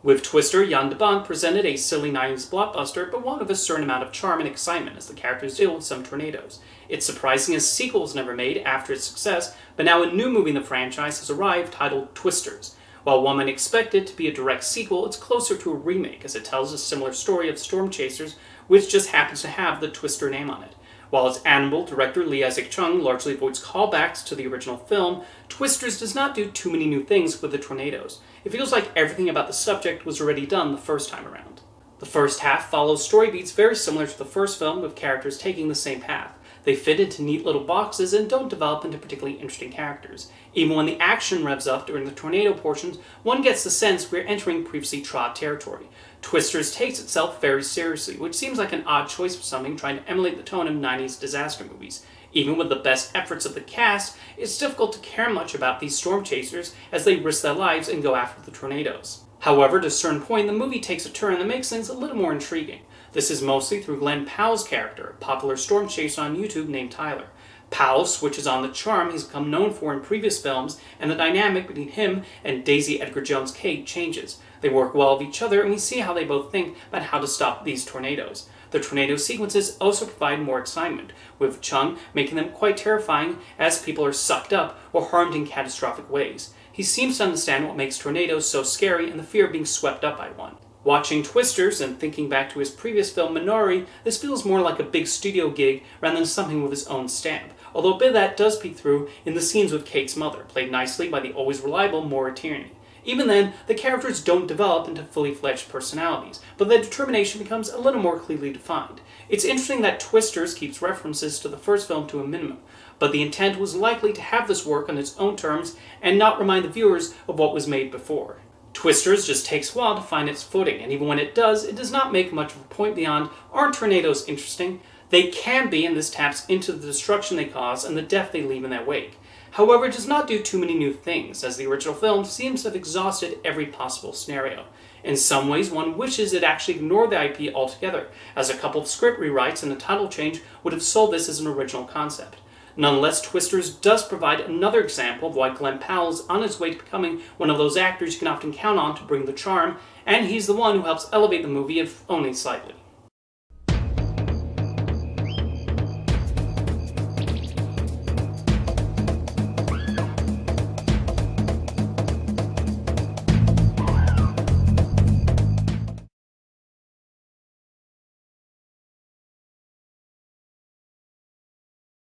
With Twister, Jan de Bont presented a silly 90s blockbuster, but one with a certain amount of charm and excitement as the characters deal with some tornadoes. It's surprising a sequel was never made after its success, but now a new movie in the franchise has arrived titled Twisters. While one might expect it to be a direct sequel, it's closer to a remake as it tells a similar story of storm chasers, which just happens to have the Twister name on it. While its animal director Lee Isaac-Chung largely avoids callbacks to the original film, Twisters does not do too many new things with the tornadoes. It feels like everything about the subject was already done the first time around. The first half follows story beats very similar to the first film, with characters taking the same path. They fit into neat little boxes and don't develop into particularly interesting characters. Even when the action revs up during the tornado portions, one gets the sense we're entering previously trod territory. Twisters takes itself very seriously, which seems like an odd choice for something trying to emulate the tone of 90s disaster movies. Even with the best efforts of the cast, it's difficult to care much about these storm chasers as they risk their lives and go after the tornadoes. However, to a certain point, the movie takes a turn that makes things a little more intriguing. This is mostly through Glen Powell's character, a popular storm chaser on YouTube named Tyler. Powell switches on the charm he's become known for in previous films, and the dynamic between him and Daisy Edgar-Jones' Kate changes. They work well with each other, and we see how they both think about how to stop these tornadoes. The tornado sequences also provide more excitement, with Chung making them quite terrifying as people are sucked up or harmed in catastrophic ways. He seems to understand what makes tornadoes so scary and the fear of being swept up by one. Watching Twisters and thinking back to his previous film Minari, this feels more like a big studio gig rather than something with his own stamp, although a bit of that does peek through in the scenes with Kate's mother, played nicely by the always reliable Maura Tierney. Even then, the characters don't develop into fully fledged personalities, but their determination becomes a little more clearly defined. It's interesting that Twisters keeps references to the first film to a minimum, but the intent was likely to have this work on its own terms and not remind the viewers of what was made before. Twisters just takes a while to find its footing, and even when it does not make much of a point beyond, aren't tornadoes interesting? They can be, and this taps into the destruction they cause and the death they leave in their wake. However, it does not do too many new things, as the original film seems to have exhausted every possible scenario. In some ways, one wishes it actually ignored the IP altogether, as a couple of script rewrites and a title change would have sold this as an original concept. Nonetheless, Twisters does provide another example of why Glen Powell is on his way to becoming one of those actors you can often count on to bring the charm, and he's the one who helps elevate the movie, if only slightly.